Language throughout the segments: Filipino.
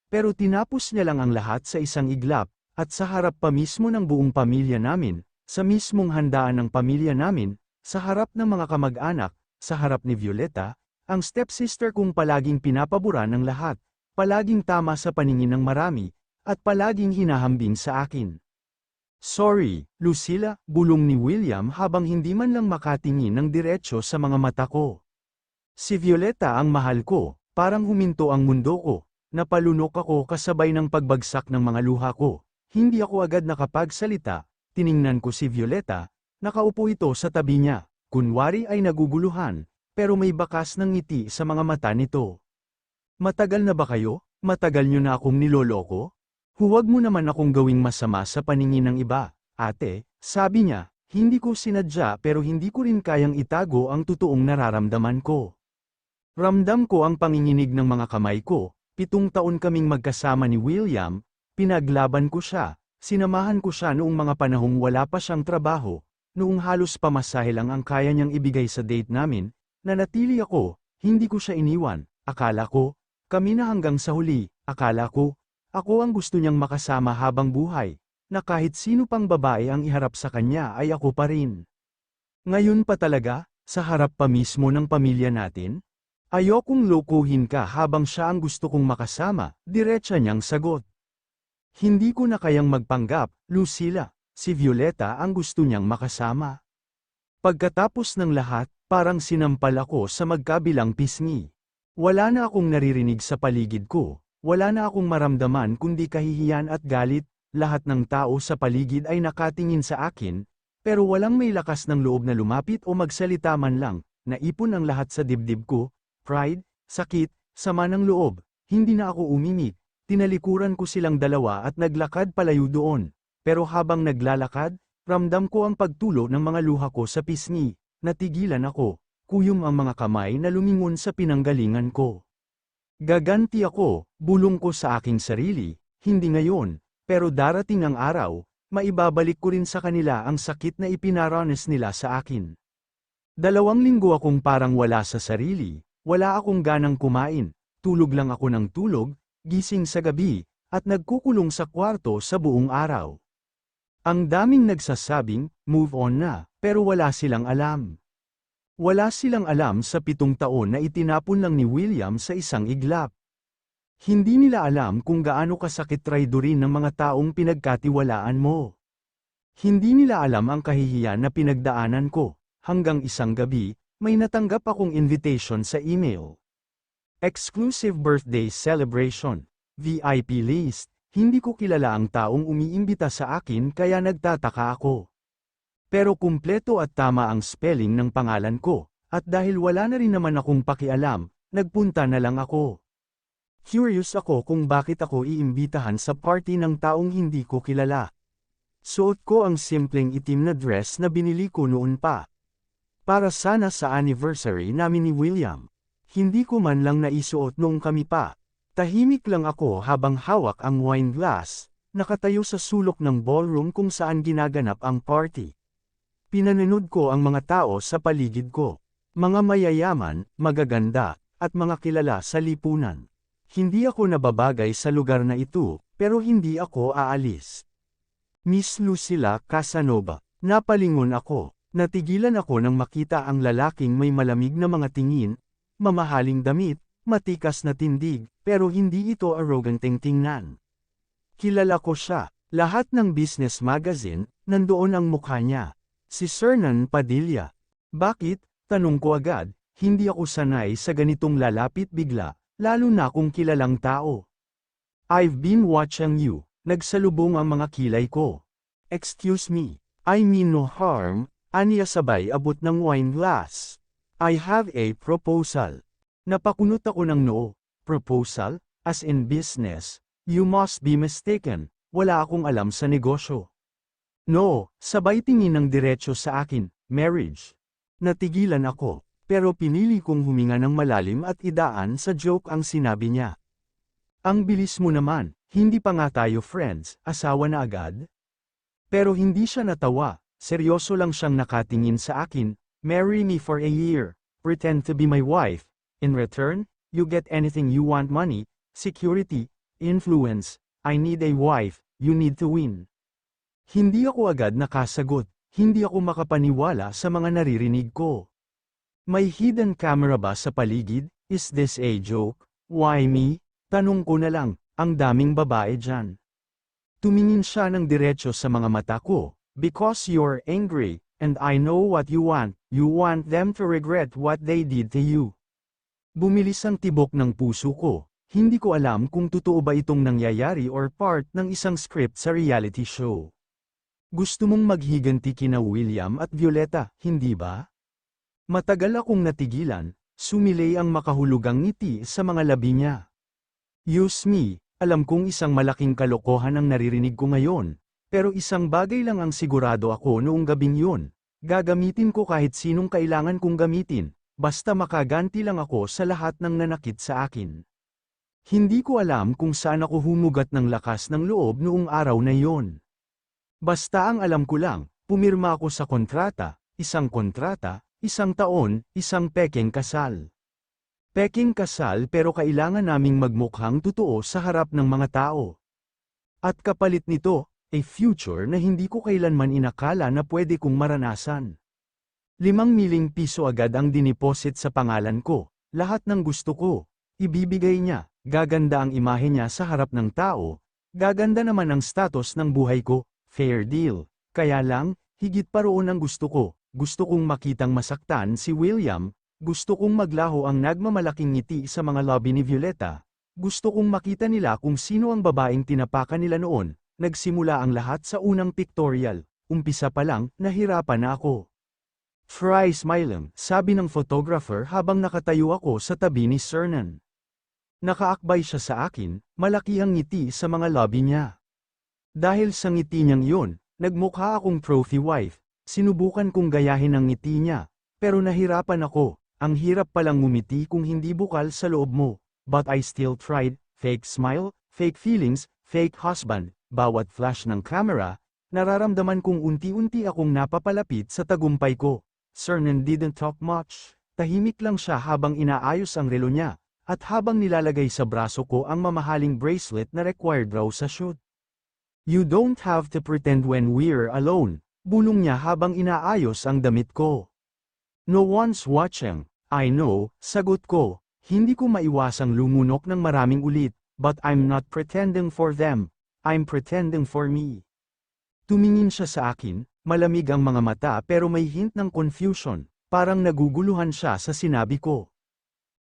Pero tinapos niya lang ang lahat sa isang iglap, at sa harap pa mismo ng buong pamilya namin, sa mismong handaan ng pamilya namin, sa harap ng mga kamag-anak, sa harap ni Violeta, ang stepsister kong palaging pinapabura ng lahat, palaging tama sa paningin ng marami, at palaging hinahambing sa akin. Sorry, Lucilla, bulong ni William habang hindi man lang makatingin ng diretso sa mga mata ko. Si Violeta ang mahal ko, parang huminto ang mundo ko, napalunok ako kasabay ng pagbagsak ng mga luha ko. Hindi ako agad nakapagsalita, tiningnan ko si Violeta, nakaupo ito sa tabi niya, kunwari ay naguguluhan, pero may bakas ng ngiti sa mga mata nito. Matagal na ba kayo? Matagal niyo na akong niloloko? Huwag mo naman akong gawing masama sa paningin ng iba, ate, sabi niya, hindi ko sinadya pero hindi ko rin kayang itago ang totoong nararamdaman ko. Ramdam ko ang panginginig ng mga kamay ko, 7 taon kaming magkasama ni William, pinaglaban ko siya, sinamahan ko siya noong mga panahong wala pa siyang trabaho, noong halos pamasahe lang ang kaya niyang ibigay sa date namin, nanatili ako, hindi ko siya iniwan, akala ko, kami na hanggang sa huli, akala ko, ako ang gusto niyang makasama habang buhay, na kahit sino pang babae ang iharap sa kanya ay ako pa rin. Ngayon pa talaga, sa harap pa mismo ng pamilya natin? Ayokong lokohin ka habang siya ang gusto kong makasama, diretsa niyang sagot. Hindi ko na kayang magpanggap, Lucilla, si Violeta ang gusto niyang makasama. Pagkatapos ng lahat, parang sinampal ako sa magkabilang pisngi. Wala na akong naririnig sa paligid ko, wala na akong maramdaman kundi kahihiyan at galit, lahat ng tao sa paligid ay nakatingin sa akin, pero walang may lakas ng loob na lumapit o magsalita man lang, naipon ang lahat sa dibdib ko, pride, sakit, sama ng loob, hindi na ako umimik. Tinalikuran ko silang dalawa at naglakad palayo doon, pero habang naglalakad, ramdam ko ang pagtulo ng mga luha ko sa pisngi, natigilan ako, kuyom ang mga kamay na lumingon sa pinanggalingan ko. Gaganti ako, bulong ko sa aking sarili, hindi ngayon, pero darating ang araw, maibabalik ko rin sa kanila ang sakit na ipinaranas nila sa akin. 2 linggo akong parang wala sa sarili, wala akong ganang kumain, tulog lang ako ng tulog, gising sa gabi, at nagkukulong sa kwarto sa buong araw. Ang daming nagsasabing, move on na, pero wala silang alam. Wala silang alam sa 7 taon na itinapon lang ni William sa isang iglap. Hindi nila alam kung gaano kasakit traidorin ng mga taong pinagkatiwalaan mo. Hindi nila alam ang kahihiyan na pinagdaanan ko, hanggang isang gabi, may natanggap akong invitation sa email. Exclusive birthday celebration, VIP list, hindi ko kilala ang taong umiimbita sa akin kaya nagtataka ako. Pero kumpleto at tama ang spelling ng pangalan ko, at dahil wala na rin naman akong pakialam, nagpunta na lang ako. Curious ako kung bakit ako iimbitahan sa party ng taong hindi ko kilala. Suot ko ang simpleng itim na dress na binili ko noon pa. Para sana sa anniversary namin ni William. Hindi ko man lang naisuot noong kami pa. Tahimik lang ako habang hawak ang wine glass, nakatayo sa sulok ng ballroom kung saan ginaganap ang party. Pinanonood ko ang mga tao sa paligid ko. Mga mayayaman, magaganda, at mga kilala sa lipunan. Hindi ako nababagay sa lugar na ito, pero hindi ako aalis. Miss Lucilla Casanova, napalingon ako. Natigilan ako nang makita ang lalaking may malamig na mga tingin, mamahaling damit, matikas na tindig, pero hindi ito arroganteng tingnan. Kilala ko siya, lahat ng business magazine, nandoon ang mukha niya. Si Sernan Padilla. Bakit? Tanong ko agad, hindi ako sanay sa ganitong lalapit bigla, lalo na kung kilalang tao. I've been watching you, nagsalubong ang mga kilay ko. Excuse me, I mean no harm, aniya sabay abot ng wine glass. I have a proposal. Napakunot ako ng noo. Proposal? As in business? You must be mistaken. Wala akong alam sa negosyo. No, sabay tingin ng diretso sa akin, marriage. Natigilan ako, pero pinili kong huminga ng malalim at idaan sa joke ang sinabi niya. Ang bilis mo naman, hindi pa nga tayo friends, asawa na agad? Pero hindi siya natawa, seryoso lang siyang nakatingin sa akin, marry me for a year, pretend to be my wife, in return, you get anything you want, money, security, influence, I need a wife, you need to win. Hindi ako agad nakasagot, hindi ako makapaniwala sa mga naririnig ko. May hidden camera ba sa paligid? Is this a joke? Why me? Tanong ko na lang, ang daming babae dyan. Tumingin siya ng diretso sa mga mata ko, because you're angry, and I know what you want them to regret what they did to you. Bumilis ang tibok ng puso ko, hindi ko alam kung totoo ba itong nangyayari or part ng isang script sa reality show. Gusto mong maghiganti kina William at Violeta, hindi ba? Matagal akong natigilan, sumilay ang makahulugang ngiti sa mga labi niya. Use me, alam kong isang malaking kalokohan ang naririnig ko ngayon, pero isang bagay lang ang sigurado ako noong gabing yun. Gagamitin ko kahit sinong kailangan kong gamitin, basta makaganti lang ako sa lahat ng nanakit sa akin. Hindi ko alam kung saan ako humugat ng lakas ng loob noong araw na yon. Basta ang alam ko lang, pumirma ako sa kontrata, isang taon, isang pekeng kasal. Pekeng kasal pero kailangan naming magmukhang totoo sa harap ng mga tao. At kapalit nito, a future na hindi ko kailanman inakala na pwede kong maranasan. 5,000 piso agad ang diniposit sa pangalan ko, lahat ng gusto ko, ibibigay niya, gaganda ang imahe niya sa harap ng tao, gaganda naman ang status ng buhay ko, fair deal. Kaya lang, higit pa roon ang gusto ko. Gusto kong makitang masaktan si William, gusto kong maglaho ang nagmamalaking ngiti sa mga lobby ni Violeta, gusto kong makita nila kung sino ang babaeng tinapakan nila noon. Nagsimula ang lahat sa unang pictorial, umpisa pa lang, nahirapan na ako. Try smiling, sabi ng photographer habang nakatayo ako sa tabi ni Cernan. Nakaakbay siya sa akin, malaki ang ngiti sa mga lobby niya. Dahil sa ngiti niyang yun, nagmukha akong trophy wife. Sinubukan kong gayahin ang ngiti niya, pero nahirapan ako. Ang hirap palang ngumiti kung hindi bukal sa loob mo. But I still tried. Fake smile, fake feelings, fake husband. Bawat flash ng camera, nararamdaman kong unti-unti akong napapalapit sa tagumpay ko. Cernan didn't talk much. Tahimik lang siya habang inaayos ang relo niya, at habang nilalagay sa braso ko ang mamahaling bracelet na required raw sa shoot. You don't have to pretend when we're alone. Bulong niya habang inaayos ang damit ko. No one's watching. I know, sagot ko. Hindi ko maiwasang lumunok ng maraming ulit, but I'm not pretending for them. I'm pretending for me. Tumingin siya sa akin, malamig ang mga mata pero may hint ng confusion, parang naguguluhan siya sa sinabi ko.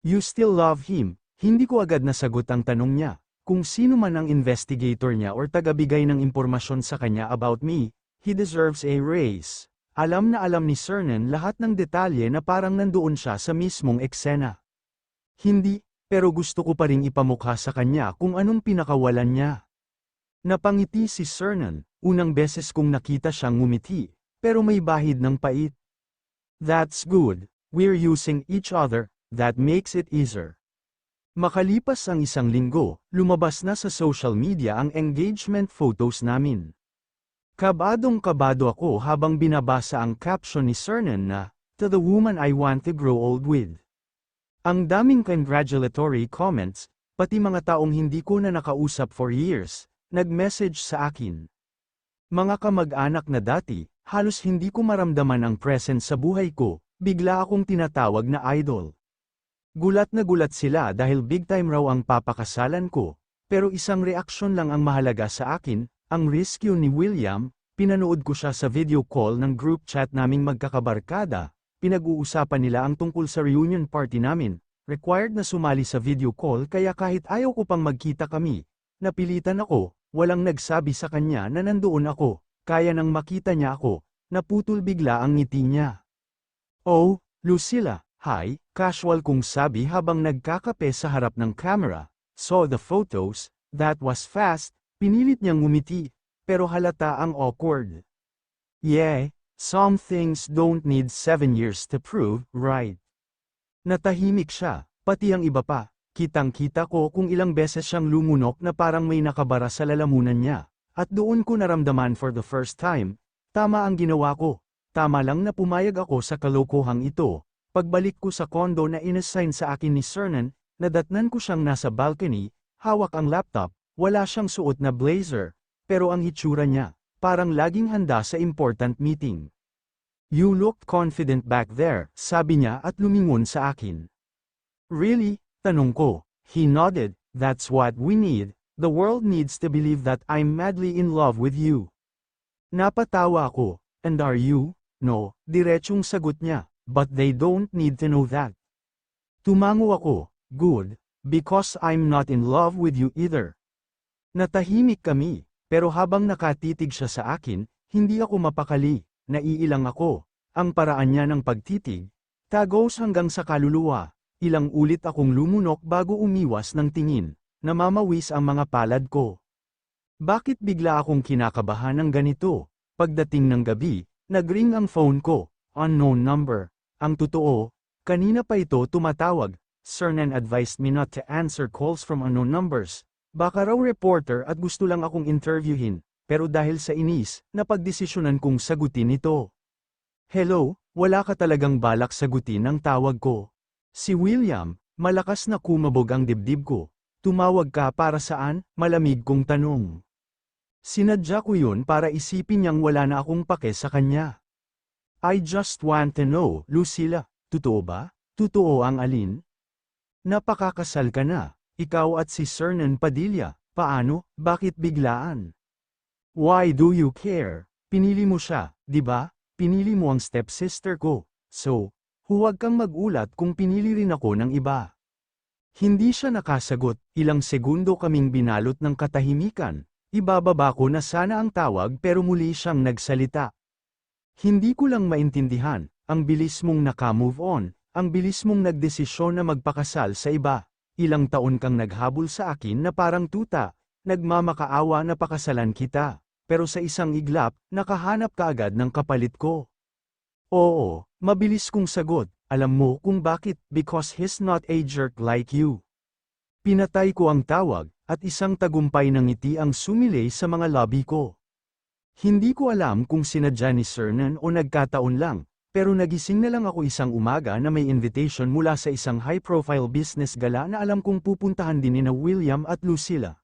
You still love him? Hindi ko agad nasagot ang tanong niya. Kung sino man ang investigator niya or tagabigay ng impormasyon sa kanya about me, he deserves a raise. Alam na alam ni Cernan lahat ng detalye na parang nandoon siya sa mismong eksena. Hindi, pero gusto ko pa ring ipamukha sa kanya kung anong pinakawalan niya. Napangiti si Cernan, unang beses kong nakita siyang ngumiti, pero may bahid ng pait. That's good, we're using each other, that makes it easier. Makalipas ang isang linggo, lumabas na sa social media ang engagement photos namin. Kabadong-kabado ako habang binabasa ang caption ni Cernan na, "To the woman I want to grow old with." Ang daming congratulatory comments, pati mga taong hindi ko na nakausap for years, nag-message sa akin. Mga kamag-anak na dati, halos hindi ko maramdaman ang presence sa buhay ko, bigla akong tinatawag na idol. Gulat na gulat sila dahil big time raw ang papakasalan ko, pero isang reaksyon lang ang mahalaga sa akin, ang rescue ni William. Pinanood ko siya sa video call ng group chat naming magkakabarkada, pinag-uusapan nila ang tungkol sa reunion party namin, required na sumali sa video call kaya kahit ayaw ko pang magkita kami, napilitan ako, walang nagsabi sa kanya na nandoon ako, kaya nang makita niya ako, naputol bigla ang ngiti niya. Oh, Lucilla, hi, casual kong sabi habang nagkakape sa harap ng camera, saw the photos, that was fast, pinilit niyang ngumiti. Pero halata ang awkward. Yeah, some things don't need 7 years to prove, right? Natahimik siya, pati ang iba pa. Kitang-kita ko kung ilang beses siyang lumunok na parang may nakabara sa lalamunan niya. At doon ko naramdaman for the first time, tama ang ginawa ko. Tama lang na pumayag ako sa kalokohang ito. Pagbalik ko sa kondo na inassign sa akin ni Cernan, nadatnan ko siyang nasa balcony, hawak ang laptop, Wala siyang suot na blazer, pero ang hitsura niya, parang laging handa sa important meeting. You looked confident back there, sabi niya at lumingon sa akin. Really? Tanong ko. He nodded, that's what we need, the world needs to believe that I'm madly in love with you. Napatawa ako, and are you? No, diretsong sagot niya, but they don't need to know that. Tumango ako, good, because I'm not in love with you either. Natahimik kami, pero habang nakatitig siya sa akin, hindi ako mapakali, naiilang ako. Ang paraan niya ng pagtitig, tagos hanggang sa kaluluwa. Ilang ulit akong lumunok bago umiwas ng tingin, namamawis ang mga palad ko. Bakit bigla akong kinakabahan ng ganito? Pagdating ng gabi, nagring ang phone ko, unknown number. Ang totoo, kanina pa ito tumatawag. Cernan advised me not to answer calls from unknown numbers. Baka raw reporter at gusto lang akong interviewin, pero dahil sa inis, napagdesisyonan kong sagutin ito. Hello, wala ka talagang balak sagutin ang tawag ko. Si William, malakas na kumabog ang dibdib ko. Tumawag ka para saan? Malamig kong tanong. Sinadya ko yun para isipin niyang wala na akong pake sa kanya. I just want to know, Lucilla, totoo ba? Totoo ang alin? Napakakasal ka na. Ikaw at si Cernan Padilla, paano, bakit biglaan? Why do you care? Pinili mo siya, di ba? Pinili mo ang stepsister ko, so, huwag kang magulat kung pinili rin ako ng iba. Hindi siya nakasagot, ilang segundo kaming binalot ng katahimikan, ibababa ko na sana ang tawag pero muli siyang nagsalita. Hindi ko lang maintindihan, ang bilis mong naka-move on, ang bilis mong nagdesisyon na magpakasal sa iba. Ilang taon kang naghabol sa akin na parang tuta, nagmamakaawa na pakasalan kita, pero sa isang iglap, nakahanap ka agad ng kapalit ko. Oo, mabilis kong sagot, alam mo kung bakit, because he's not a jerk like you. Pinatay ko ang tawag, at isang tagumpay ng ngiti ang sumilay sa mga labi ko. Hindi ko alam kung sinadya ni Cernan o nagkataon lang. Pero nagising na lang ako isang umaga na may invitation mula sa isang high-profile business gala na alam kong pupuntahan din ni William at Lucilla.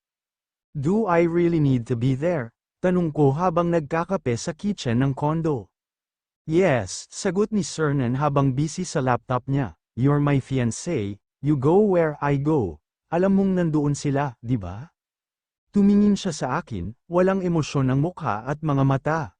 Do I really need to be there? Tanong ko habang nagkakape sa kitchen ng condo. Yes, sagot ni Cernan habang busy sa laptop niya. You're my fiancé, you go where I go. Alam mong nandoon sila, di ba? Tumingin siya sa akin, walang emosyon ng mukha at mga mata.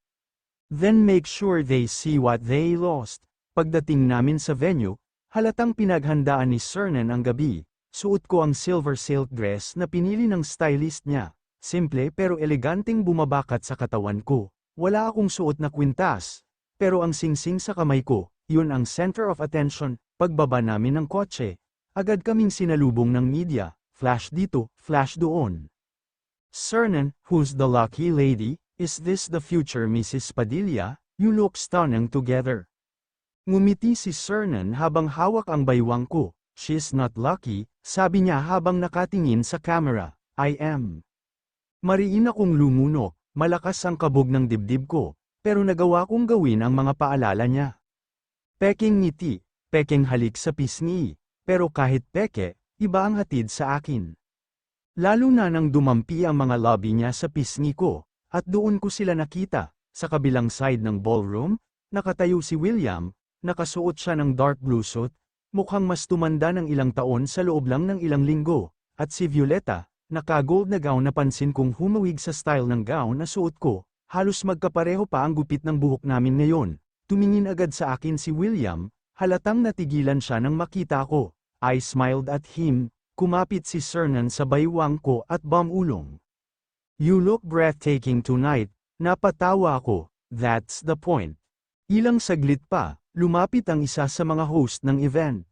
Then make sure they see what they lost. Pagdating namin sa venue, halatang pinaghandaan ni Cernan ang gabi. Suot ko ang silver silk dress na pinili ng stylist niya. Simple pero eleganteng bumabakat sa katawan ko. Wala akong suot na kwintas. Pero ang singsing sa kamay ko, yun ang center of attention. Pagbaba namin ng kotse, agad kaming sinalubong ng media. Flash dito, flash doon. Cernan, who's the lucky lady? Is this the future Mrs. Padilla? You look stunning together. Ngumiti si Cernan habang hawak ang baywang ko. She's not lucky, sabi niya habang nakatingin sa camera. I am. Mariin akong lumunok, malakas ang kabog ng dibdib ko, pero nagawa kong gawin ang mga paalala niya. Peking ngiti, peking halik sa pisngi, pero kahit peke, iba ang hatid sa akin. Lalo na nang dumampi ang mga lobby niya sa pisngi ko. At doon ko sila nakita, sa kabilang side ng ballroom, nakatayo si William, nakasuot siya ng dark blue suit, mukhang mas tumanda ng ilang taon sa loob lang ng ilang linggo, at si Violeta, naka-gold na gown na pansin kong humawig sa style ng gown na suot ko, halos magkapareho pa ang gupit ng buhok namin ngayon. Tumingin agad sa akin si William, halatang natigilan siya nang makita ko. I smiled at him, kumapit si Cernan sa baywang ko at bumulong. You look breathtaking tonight, napatawa ako, that's the point. Ilang saglit pa, lumapit ang isa sa mga host ng event.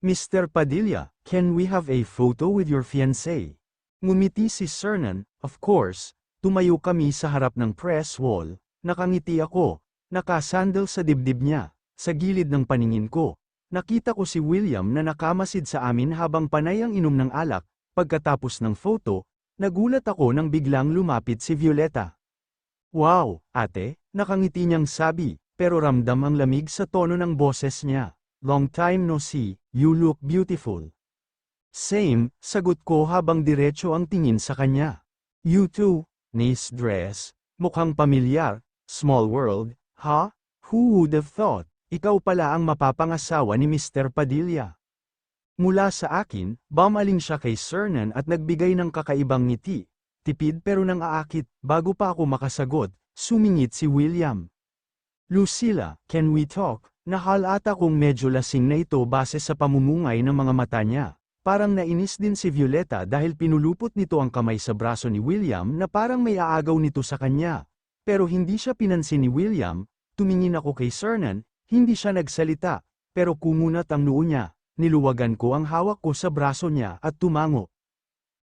Mr. Padilla, can we have a photo with your fiancé? Ngumiti si Cernan, of course, tumayo kami sa harap ng press wall, nakangiti ako, nakasandal sa dibdib niya, sa gilid ng paningin ko. Nakita ko si William na nakamasid sa amin habang panay ang inom ng alak, pagkatapos ng photo, nagulat ako nang biglang lumapit si Violeta. Wow, ate, nakangiti niyang sabi, pero ramdam ang lamig sa tono ng boses niya. Long time no see, you look beautiful. Same, sagot ko habang diretso ang tingin sa kanya. You too, nice dress. Mukhang pamilyar. Small world, ha? Who would have thought? Ikaw pala ang mapapangasawa ni Mr. Padilla. Mula sa akin, bumaling siya kay Cernan at nagbigay ng kakaibang ngiti. Tipid pero nang aakit, bago pa ako makasagot, sumingit si William. Lucilla, can we talk? Nahalata kong medyo lasing na ito base sa pamumungay ng mga mata niya. Parang nainis din si Violeta dahil pinulupot nito ang kamay sa braso ni William na parang may aagaw nito sa kanya. Pero hindi siya pinansin ni William, tumingin ako kay Cernan, hindi siya nagsalita, pero kumunat ang noo niya, niluwagan ko ang hawak ko sa braso niya at tumango.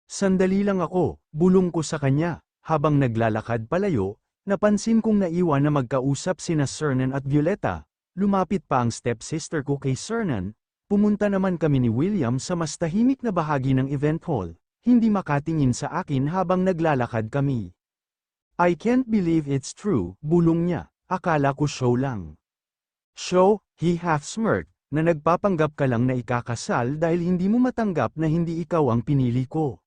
Sandali lang ako, bulong ko sa kanya, habang naglalakad palayo, napansin kong naiwan na magkausap sina Cernan at Violeta, lumapit pa ang stepsister ko kay Cernan, pumunta naman kami ni William sa mas tahimik na bahagi ng event hall, hindi makatingin sa akin habang naglalakad kami. I can't believe it's true, bulong niya, akala ko show lang. Show, he half smirked, na nagpapanggap ka lang na ikakasal dahil hindi mo matanggap na hindi ikaw ang pinili ko.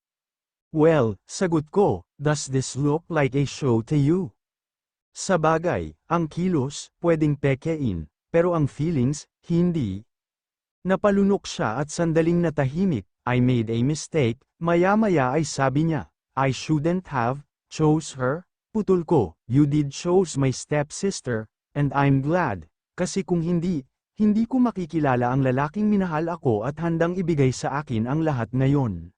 Well, sagot ko, does this look like a show to you? Sabagay, ang kilos, pwedeng pekein, pero ang feelings, hindi. Napalunok siya at sandaling natahimik, I made a mistake, maya-maya ay sabi niya, I shouldn't have, chose her, putol ko, you did chose my stepsister, and I'm glad, kasi kung hindi ko makikilala ang lalaking minahal ako at handang ibigay sa akin ang lahat ngayon.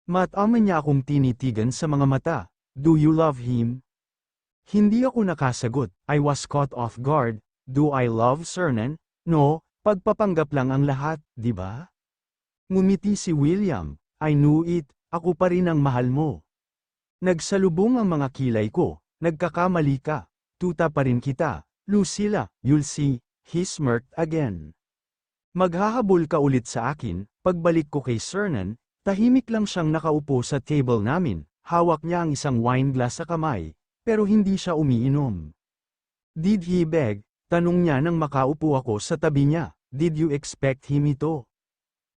Matama niya akong tinitigan sa mga mata, do you love him? Hindi ako nakasagot, I was caught off guard, do I love Cernan? No, pagpapanggap lang ang lahat, di ba? Ngumiti si William, I knew it, ako pa rin ang mahal mo. Nagsalubong ang mga kilay ko, nagkakamali ka, tuta pa rin kita, Lucilla, you'll see, he smirked again. Maghahabol ka ulit sa akin, pagbalik ko kay Cernan, tahimik lang siyang nakaupo sa table namin, hawak niya ang isang wine glass sa kamay, pero hindi siya umiinom. Did he beg? Tanong niya nang makaupo ako sa tabi niya, did you expect him ito?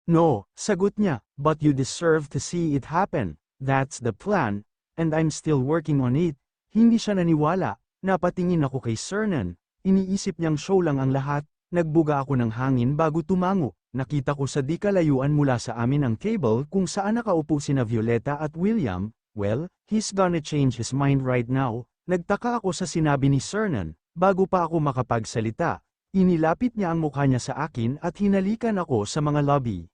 No, sagot niya, but you deserve to see it happen, that's the plan, and I'm still working on it. Hindi siya naniwala, napatingin ako kay Cernan, iniisip niyang show lang ang lahat, nagbuga ako ng hangin bago tumango, nakita ko sa di kalayuan mula sa amin ang table kung saan nakaupo sina Violeta at William, well, he's gonna change his mind right now, nagtaka ako sa sinabi ni Cernan, bago pa ako makapagsalita, inilapit niya ang mukha niya sa akin at hinalikan ako sa mga lobby.